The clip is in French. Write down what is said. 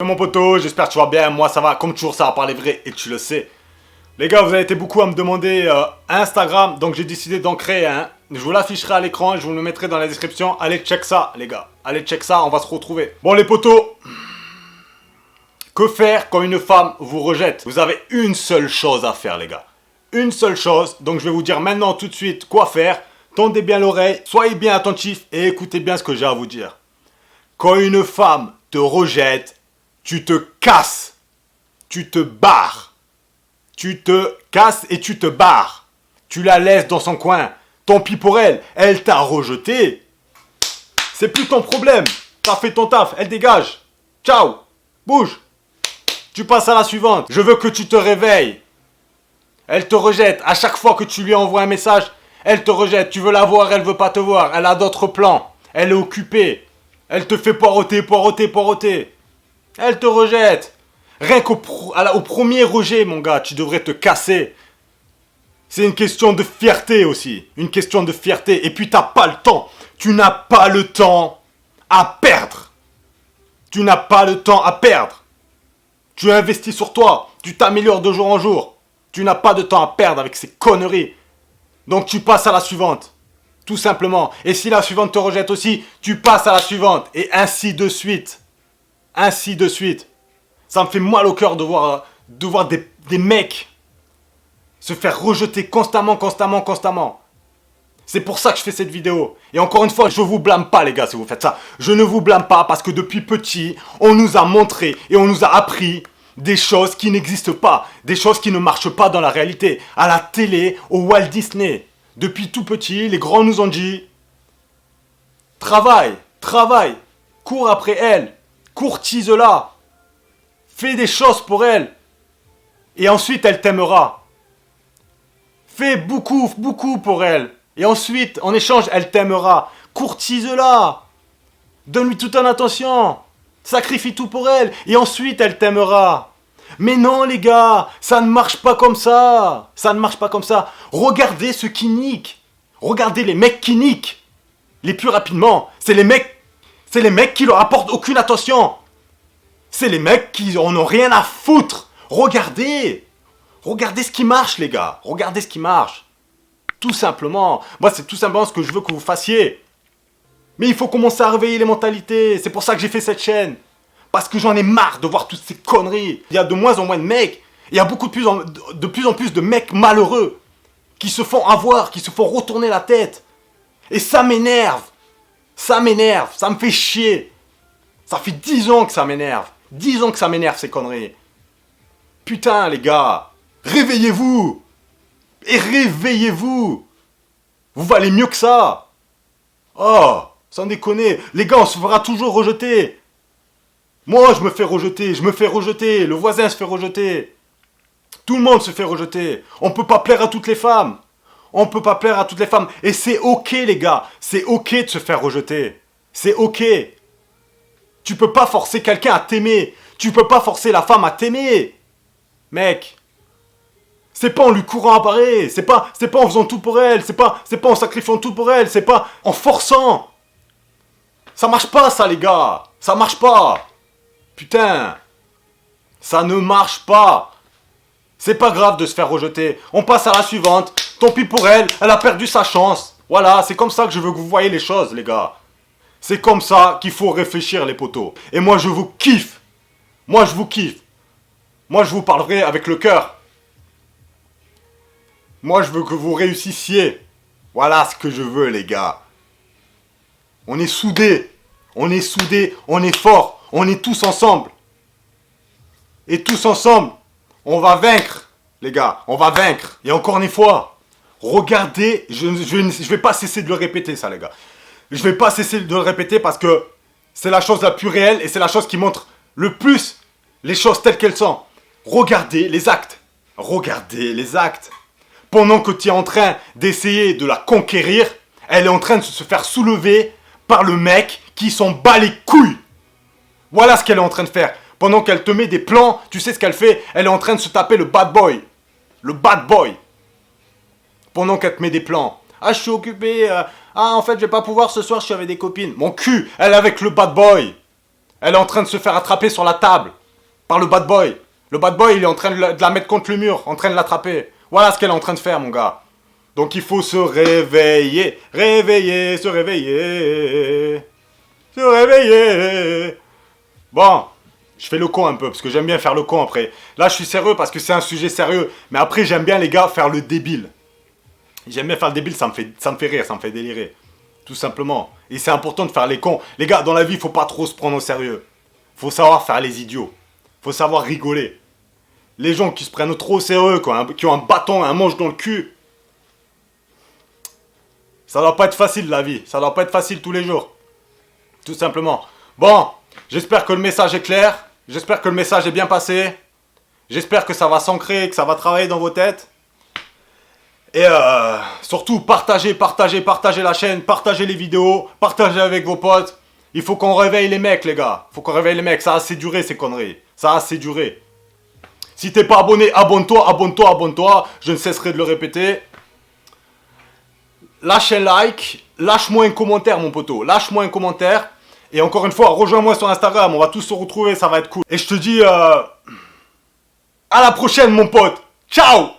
Mon poteau, j'espère que tu vas bien, moi ça va, comme toujours ça va parler vrai et tu le sais. Les gars, vous avez été beaucoup à me demander Instagram, donc j'ai décidé d'en créer un. Je vous l'afficherai à l'écran, je vous le mettrai dans la description. Allez check ça les gars, allez check ça, on va se retrouver. Bon les potos, que faire quand une femme vous rejette? Vous avez une seule chose à faire les gars. Une seule chose, donc je vais vous dire maintenant tout de suite quoi faire. Tendez bien l'oreille, soyez bien attentifs et écoutez bien ce que j'ai à vous dire. Quand une femme te rejette, tu te casses, tu te barres, tu te casses et tu te barres. Tu la laisses dans son coin. Tant pis pour elle, elle t'a rejeté. C'est plus ton problème. T'as fait ton taf, elle dégage. Ciao, bouge. Tu passes à la suivante. Je veux que tu te réveilles. Elle te rejette. À chaque fois que tu lui envoies un message, elle te rejette. Tu veux la voir, elle veut pas te voir. Elle a d'autres plans. Elle est occupée. Elle te fait poireauter, poireauter, poireauter. Elle te rejette. Rien qu'au premier rejet, mon gars, tu devrais te casser. C'est une question de fierté aussi. Une question de fierté. Et puis, t'as pas le temps. Tu n'as pas le temps à perdre. Tu n'as pas le temps à perdre. Tu investis sur toi. Tu t'améliores de jour en jour. Tu n'as pas de temps à perdre avec ces conneries. Donc, tu passes à la suivante. Tout simplement. Et si la suivante te rejette aussi, tu passes à la suivante. Et ainsi de suite. Ainsi de suite. Ça me fait mal au cœur de voir des mecs se faire rejeter constamment. C'est pour ça que je fais cette vidéo. Et encore une fois, je vous blâme pas les gars si vous faites ça. Je ne vous blâme pas parce que depuis petit, on nous a montré et on nous a appris des choses qui n'existent pas. Des choses qui ne marchent pas dans la réalité. À la télé, au Walt Disney. Depuis tout petit, les grands nous ont dit travaille, cours après elle. Courtise-la, fais des choses pour elle, et ensuite elle t'aimera. Fais beaucoup pour elle, et ensuite, en échange, elle t'aimera. Courtise-la, donne-lui toute ton attention, sacrifie tout pour elle, et ensuite elle t'aimera. Mais non les gars, ça ne marche pas comme ça, ça ne marche pas comme ça. Regardez ceux qui niquent, regardez les mecs qui niquent, les plus rapidement, c'est les mecs qui leur apportent aucune attention. C'est les mecs qui en ont rien à foutre. Regardez. Regardez ce qui marche, les gars. Regardez ce qui marche. Tout simplement. Moi, c'est tout simplement ce que je veux que vous fassiez. Mais il faut commencer à réveiller les mentalités. C'est pour ça que j'ai fait cette chaîne. Parce que j'en ai marre de voir toutes ces conneries. Il y a de moins en moins de mecs. Il y a de plus en plus de mecs malheureux. Qui se font avoir, qui se font retourner la tête. Et ça m'énerve. Ça m'énerve, ça me fait chier. Ça fait 10 ans que ça m'énerve. 10 ans que ça m'énerve ces conneries. Putain les gars, réveillez-vous. Et réveillez-vous. Vous valez mieux que ça. Oh, sans déconner. Les gars, on se fera toujours rejeter. Moi, je me fais rejeter. Le voisin se fait rejeter. Tout le monde se fait rejeter. On peut pas plaire à toutes les femmes. On peut pas plaire à toutes les femmes. Et c'est ok les gars. C'est ok de se faire rejeter. C'est ok. Tu peux pas forcer quelqu'un à t'aimer. Tu peux pas forcer la femme à t'aimer. Mec. C'est pas en lui courant après. C'est pas en faisant tout pour elle. C'est pas en sacrifiant tout pour elle. C'est pas en forçant. Ça marche pas ça les gars. Ça marche pas. Putain. Ça ne marche pas. C'est pas grave de se faire rejeter. On passe à la suivante. Tant pis pour elle, elle a perdu sa chance. Voilà, c'est comme ça que je veux que vous voyez les choses, les gars. C'est comme ça qu'il faut réfléchir, les potos. Et moi, je vous kiffe. Moi, je vous kiffe. Moi, je vous parlerai avec le cœur. Moi, je veux que vous réussissiez. Voilà ce que je veux, les gars. On est soudés. On est soudés. On est forts. On est tous ensemble. Et tous ensemble, on va vaincre, les gars. On va vaincre. Et encore une fois, regardez, je vais pas cesser de le répéter ça les gars. Je vais pas cesser de le répéter parce que c'est la chose la plus réelle et c'est la chose qui montre le plus les choses telles qu'elles sont. Regardez les actes. Regardez les actes. Pendant que tu es en train d'essayer de la conquérir, elle est en train de se faire soulever par le mec qui s'en bat les couilles. Voilà ce qu'elle est en train de faire. Pendant qu'elle te met des plans, tu sais ce qu'elle fait? Elle est en train de se taper le bad boy. Le bad boy. Pendant qu'elle te met des plans. Ah, je suis occupé. En fait, je vais pas pouvoir ce soir, je suis avec des copines. Mon cul, elle est avec le bad boy. Elle est en train de se faire attraper sur la table par le bad boy. Le bad boy, il est en train de la mettre contre le mur, en train de l'attraper. Voilà ce qu'elle est en train de faire, mon gars. Donc il faut se réveiller, réveiller, se réveiller, se réveiller. Bon, je fais le con un peu, parce que j'aime bien faire le con après. Là, je suis sérieux parce que c'est un sujet sérieux. Mais après, j'aime bien, les gars, faire le débile. J'aime bien faire le débile, ça me fait rire, ça me fait délirer. Tout simplement. Et c'est important de faire les cons. Les gars, dans la vie, il faut pas trop se prendre au sérieux. Faut savoir faire les idiots. Faut savoir rigoler. Les gens qui se prennent trop au sérieux, quoi, qui ont un bâton, un manche dans le cul. Ça doit pas être facile, la vie. Ça doit pas être facile tous les jours. Tout simplement. Bon, j'espère que le message est clair. J'espère que le message est bien passé. J'espère que ça va s'ancrer, que ça va travailler dans vos têtes. Et surtout, partagez la chaîne, partagez les vidéos, partagez avec vos potes. Il faut qu'on réveille les mecs, les gars. Il faut qu'on réveille les mecs. Ça a assez duré, ces conneries. Ça a assez duré. Si t'es pas abonné, abonne-toi, abonne-toi, abonne-toi. Je ne cesserai de le répéter. Lâche un like. Lâche-moi un commentaire, mon poteau. Lâche-moi un commentaire. Et encore une fois, rejoins-moi sur Instagram. On va tous se retrouver, ça va être cool. Et je te dis à la prochaine, mon pote. Ciao!